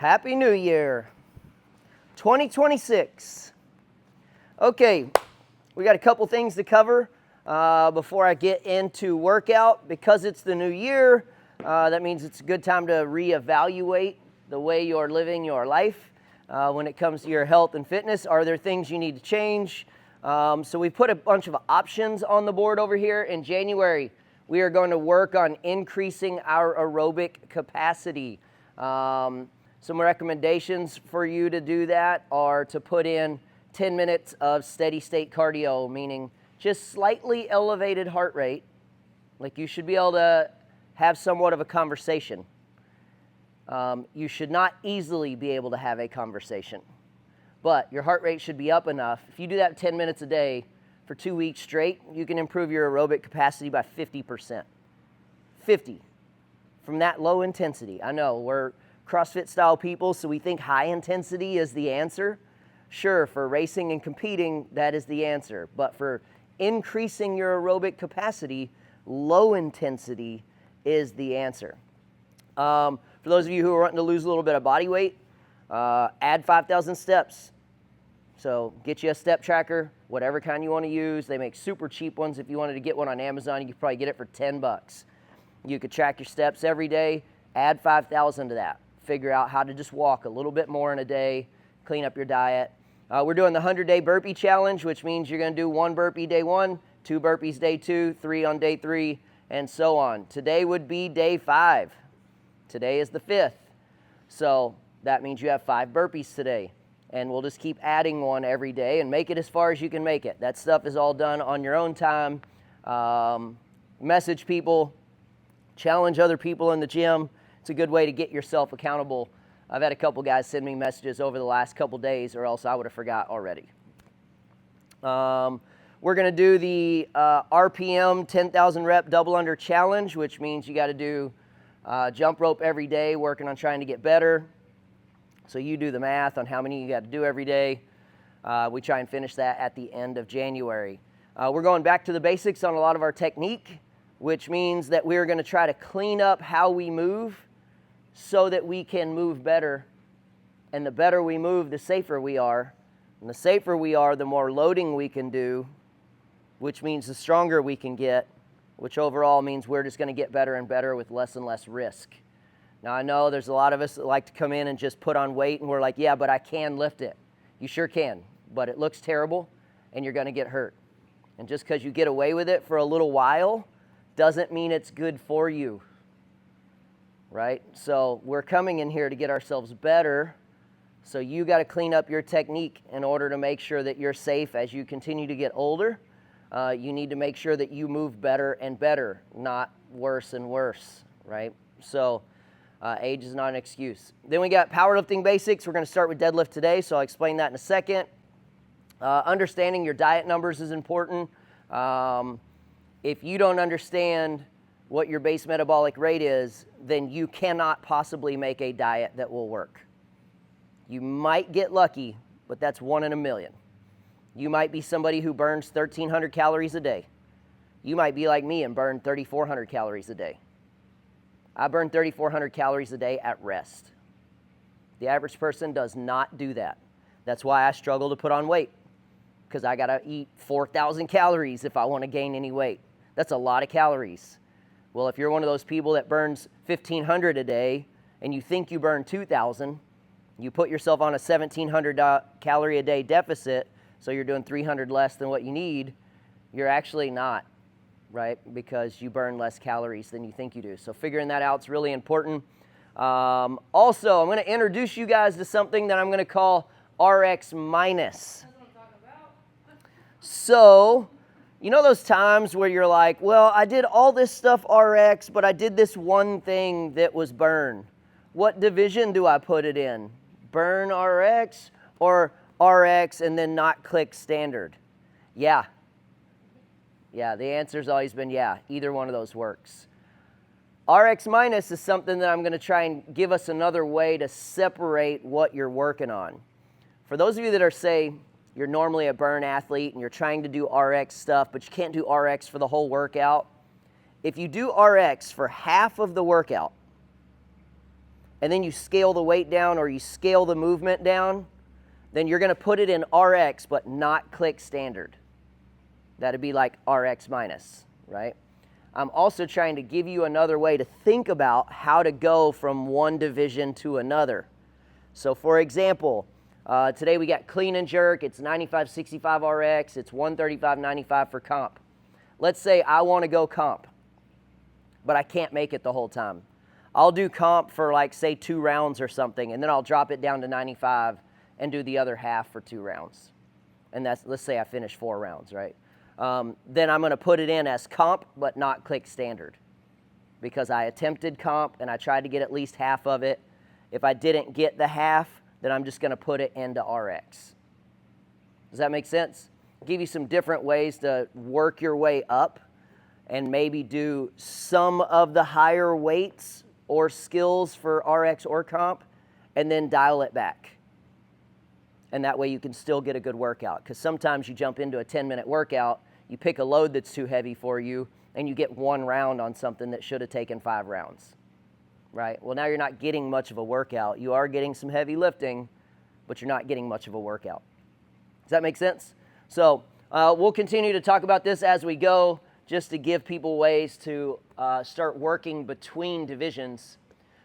Happy New Year, 2026. Okay, we got a couple things to cover before I get into workout. Because it's the new year, that means it's a good time to reevaluate the way you're living your life when it comes to your health and fitness. Are there things you need to change? So we put a bunch of options on the board over here. In January, we are going to work on increasing our aerobic capacity. Some recommendations for you to do that are to put in 10 minutes of steady state cardio, meaning just slightly elevated heart rate. Like you should be able to have somewhat of a conversation. You should not easily be able to have a conversation, but your heart rate should be up enough. If you do that 10 minutes a day for 2 weeks straight, you can improve your aerobic capacity by 50%. 50 from that low intensity. I know we're CrossFit style people, so we think high intensity is the answer. Sure, for racing and competing, that is the answer. But for increasing your aerobic capacity, low intensity is the answer. For those of you who are wanting to lose a little bit of body weight, add 5,000 steps. So get you a step tracker, whatever kind you want to use. They make super cheap ones. If you wanted to get one on Amazon, you could probably get it for $10. You could track your steps every day, add 5,000 to that. Figure out how to just walk a little bit more in a day, clean up your diet. We're doing the 100-day burpee challenge, which means you're going to do 1 burpee day 1, 2 burpees day 2, 3 on day 3, and so on. Today would be day 5. Today is the 5th. So that means you have 5 burpees today. And we'll just keep adding one every day and make it as far as you can make it. That stuff is all done on your own time. Message people, challenge other people in the gym. It's a good way to get yourself accountable. I've had a couple guys send me messages over the last couple days, or else I would have forgot already. We're going to do the RPM 10,000 rep double under challenge, which means you got to do jump rope every day, working on trying to get better. So you do the math on how many you got to do every day. We try and finish that at the end of January. We're going back to the basics on a lot of our technique, which means that we're going to try to clean up how we move so that we can move better. And the better we move, the safer we are. And the safer we are, the more loading we can do, which means the stronger we can get, which overall means we're just going to get better and better with less and less risk. Now, I know there's a lot of us that like to come in and just put on weight, and we're like, yeah, but I can lift it. You sure can, but it looks terrible, and you're going to get hurt. And just because you get away with it for a little while doesn't mean it's good for you, right? So we're coming in here to get ourselves better, so you got to clean up your technique in order to make sure that you're safe as you continue to get older. You need to make sure that you move better and better, not worse and worse, right? So age is not an excuse. Then we got powerlifting basics. We're going to start with deadlift today, so I'll explain that in a second. Understanding your diet numbers is important. If you don't understand what your base metabolic rate is, then you cannot possibly make a diet that will work. You might get lucky, but that's 1 in a million. You might be somebody who burns 1,300 calories a day. You might be like me and burn 3,400 calories a day. I burn 3,400 calories a day at rest. The average person does not do that. That's why I struggle to put on weight, because I got to eat 4,000 calories if I want to gain any weight. That's a lot of calories. Well, if you're one of those people that burns 1,500 a day and you think you burn 2,000, you put yourself on a 1,700 calorie a day deficit, so you're doing 300 less than what you need, you're actually not, right? Because you burn less calories than you think you do. So figuring that out is really important. Also, I'm going to introduce you guys to something that I'm going to call RX minus. So, you know those times where you're like, well, I did all this stuff RX, but I did this one thing that was burn. What division do I put it in? Burn RX or RX and then not click standard? Yeah. Yeah, the answer's always been yeah. Either one of those works. RX minus is something that I'm going to try and give us another way to separate what you're working on. For those of you that are, say, you're normally a burn athlete and you're trying to do RX stuff, but you can't do RX for the whole workout, if you do RX for half of the workout, and then you scale the weight down or you scale the movement down, then you're going to put it in RX but not click standard. That'd be like RX minus, right? I'm also trying to give you another way to think about how to go from one division to another. So for example, today we got clean and jerk. It's 95-65 RX. It's 135-95 for comp. Let's say I want to go comp, but I can't make it the whole time. I'll do comp for like say 2 rounds or something, and then I'll drop it down to 95 and do the other half for 2 rounds. And that's, let's say I finish 4 rounds, right? Then I'm going to put it in as comp, but not click standard, because I attempted comp and I tried to get at least half of it. If I didn't get the half, then I'm just going to put it into RX. Does that make sense? Give you some different ways to work your way up and maybe do some of the higher weights or skills for RX or comp, and then dial it back. And that way you can still get a good workout. Because sometimes you jump into a 10-minute workout, you pick a load that's too heavy for you, and you get 1 round on something that should have taken 5 rounds. Right? Well, now you're not getting much of a workout. You are getting some heavy lifting, but you're not getting much of a workout. Does that make sense? So we'll continue to talk about this as we go, just to give people ways to start working between divisions.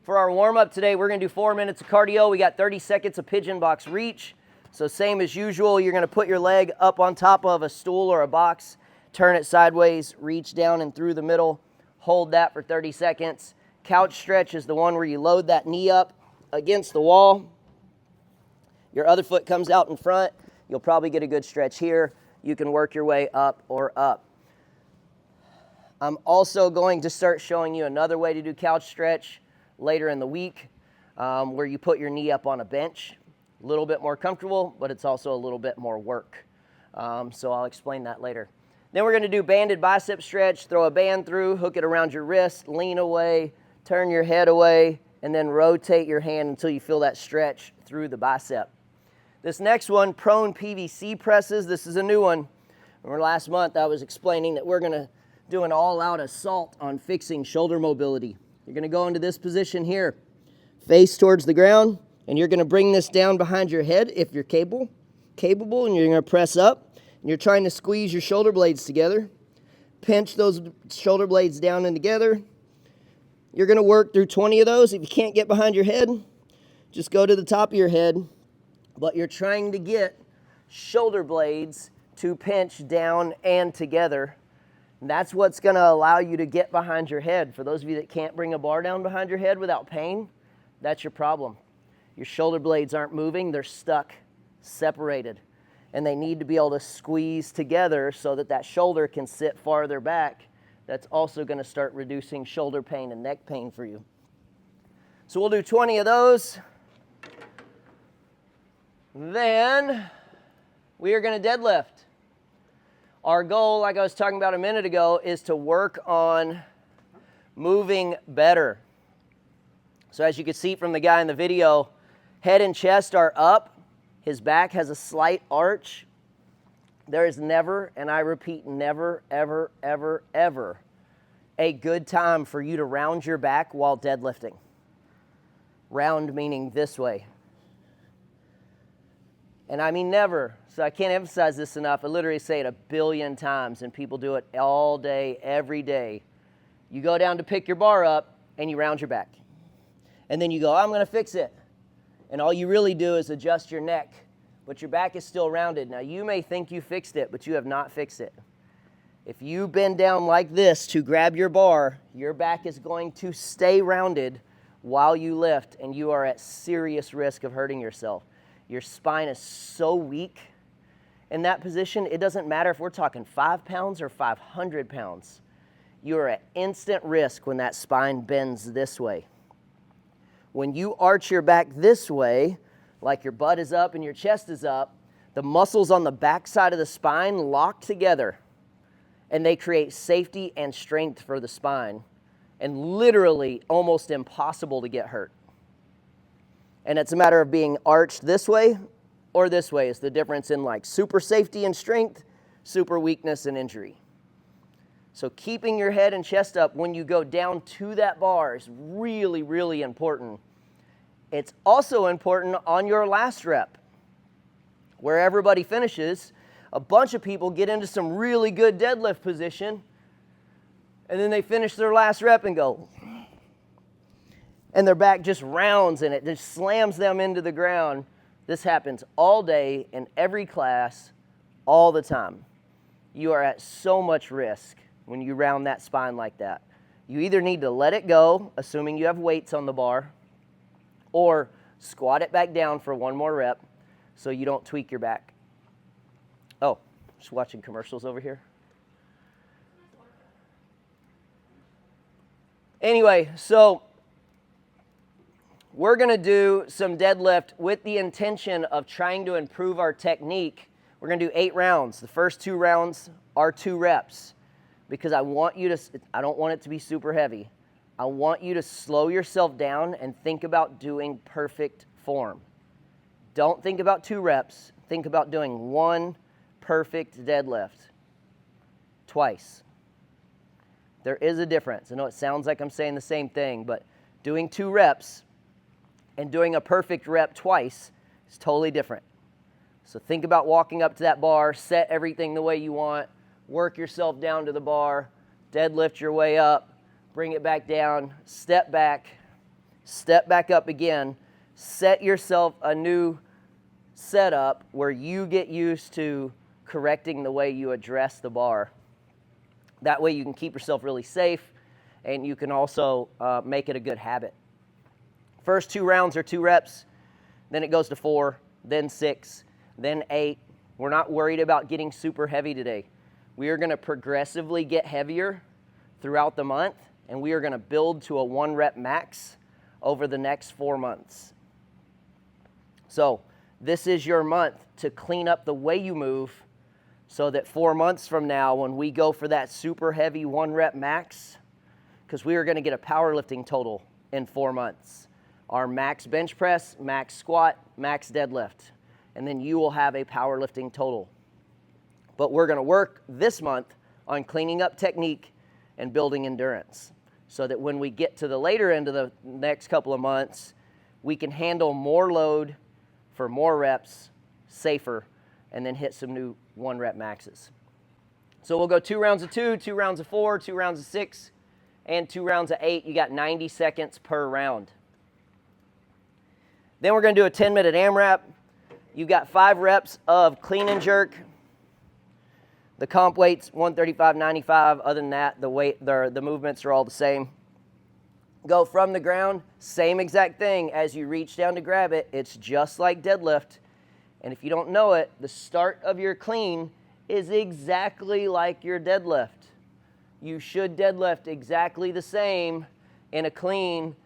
For our warm-up today, we're going to do 4 minutes of cardio. We got 30 seconds of pigeon box reach. So same as usual, you're going to put your leg up on top of a stool or a box, turn it sideways, reach down and through the middle, hold that for 30 seconds. Couch stretch is the one where you load that knee up against the wall. Your other foot comes out in front. You'll probably get a good stretch here. You can work your way up or up. I'm also going to start showing you another way to do couch stretch later in the week, where you put your knee up on a bench. A little bit more comfortable, but it's also a little bit more work. So I'll explain that later. Then we're going to do banded bicep stretch. Throw a band through, hook it around your wrist, lean away, turn your head away, and then rotate your hand until you feel that stretch through the bicep. This next one, prone PVC presses. This is a new one. Remember last month I was explaining that we're going to do an all-out assault on fixing shoulder mobility. You're going to go into this position here, face towards the ground, and you're going to bring this down behind your head if you're capable, and you're going to press up, and you're trying to squeeze your shoulder blades together. Pinch those shoulder blades down and together. You're going to work through 20 of those. If you can't get behind your head, just go to the top of your head, but you're trying to get shoulder blades to pinch down and together. And that's what's going to allow you to get behind your head. For those of you that can't bring a bar down behind your head without pain, that's your problem. Your shoulder blades aren't moving, they're stuck, separated. And they need to be able to squeeze together so that that shoulder can sit farther back. That's also going to start reducing shoulder pain and neck pain for you. So we'll do 20 of those. Then we are going to deadlift. Our goal, like I was talking about a minute ago, is to work on moving better. So as you can see from the guy in the video, head and chest are up. His back has a slight arch. There is never, and I repeat, never, ever, ever, ever, a good time for you to round your back while deadlifting. Round meaning this way. And I mean never. So I can't emphasize this enough. I literally say it 1 billion times, and people do it all day, every day. You go down to pick your bar up, and you round your back. And then you go, I'm going to fix it. And all you really do is adjust your neck, but your back is still rounded. Now, you may think you fixed it, but you have not fixed it. If you bend down like this to grab your bar, your back is going to stay rounded while you lift, and you are at serious risk of hurting yourself. Your spine is so weak in that position, it doesn't matter if we're talking 5 pounds or 500 pounds. You are at instant risk when that spine bends this way. When you arch your back this way, like your butt is up and your chest is up, the muscles on the back side of the spine lock together, and they create safety and strength for the spine, and literally almost impossible to get hurt. And it's a matter of being arched this way or this way. Is the difference in like super safety and strength, super weakness and injury. So keeping your head and chest up when you go down to that bar is really, really important. It's also important on your last rep, where everybody finishes. A bunch of people get into some really good deadlift position, and then they finish their last rep and go, and their back just rounds and it just slams them into the ground. This happens all day in every class, all the time. You are at so much risk when you round that spine like that. You either need to let it go, assuming you have weights on the bar, or squat it back down for one more rep so you don't tweak your back. Oh, just watching commercials over here. Anyway, so we're going to do some deadlift with the intention of trying to improve our technique. We're going to do 8 rounds. The first 2 rounds are 2 reps because I don't want it to be super heavy. I want you to slow yourself down and think about doing perfect form. Don't think about 2 reps. Think about doing 1 perfect deadlift twice. There is a difference. I know it sounds like I'm saying the same thing, but doing 2 reps and doing a perfect rep twice is totally different. So think about walking up to that bar, set everything the way you want, work yourself down to the bar, deadlift your way up, bring it back down, step back up again, set yourself a new setup where you get used to correcting the way you address the bar. That way you can keep yourself really safe and you can also make it a good habit. First 2 rounds are 2 reps, then it goes to 4, then 6, then 8. We're not worried about getting super heavy today. We are going to progressively get heavier throughout the month, and we are going to build to a 1 rep max over the next 4 months. So this is your month to clean up the way you move so that 4 months from now, when we go for that super heavy 1 rep max, because we are going to get a powerlifting total in 4 months. Our max bench press, max squat, max deadlift. And then you will have a powerlifting total. But we're going to work this month on cleaning up technique and building endurance so that when we get to the later end of the next couple of months, we can handle more load for more reps, safer, and then hit some new 1 rep maxes. So we'll go 2 rounds of 2, 2 rounds of 4, 2 rounds of 6, and 2 rounds of 8. You got 90 seconds per round. Then we're going to do a 10-minute AMRAP. You've got 5 reps of clean and jerk. The comp weight's 135/95. Other than that, the movements are all the same. Go from the ground, same exact thing. As you reach down to grab it, it's just like deadlift. And if you don't know it, the start of your clean is exactly like your deadlift. You should deadlift exactly the same in a clean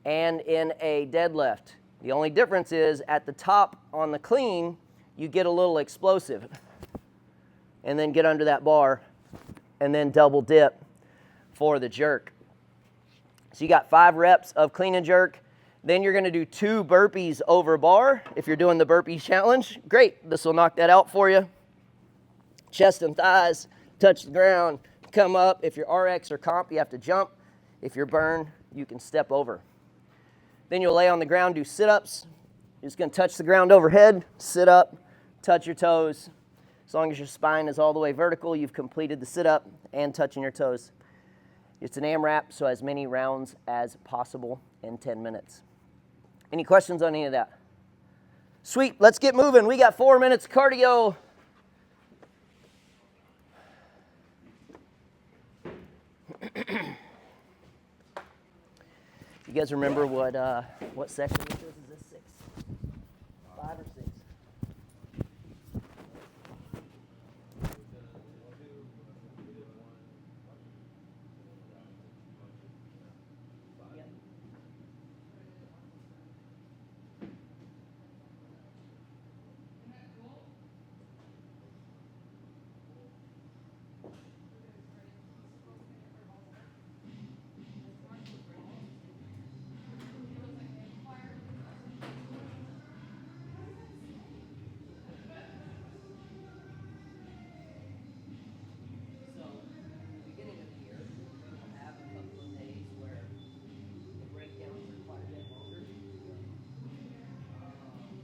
and in a deadlift. The only difference is at the top on the clean, you get a little explosive and then get under that bar and then double dip for the jerk. So you got 5 reps of clean and jerk. Then you're going to do 2 burpees over bar. If you're doing the burpee challenge, great. This will knock that out for you. Chest and thighs, touch the ground, come up. If you're RX or comp, you have to jump. If you're burn, you can step over. Then you'll lay on the ground, do sit-ups. You're just going to touch the ground overhead, sit up, touch your toes. As long as your spine is all the way vertical, you've completed the sit-up and touching your toes. It's an AMRAP, so as many rounds as possible in 10 minutes. Any questions on any of that? Sweet, let's get moving. We got 4 minutes of cardio. You guys remember what section this is? Is this 6? 5 or 6?